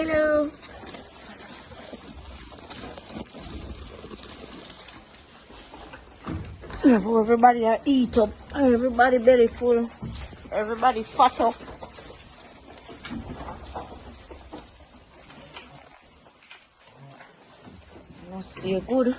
hello. Before everybody eat up, everybody belly full, everybody fat up. Must stay good.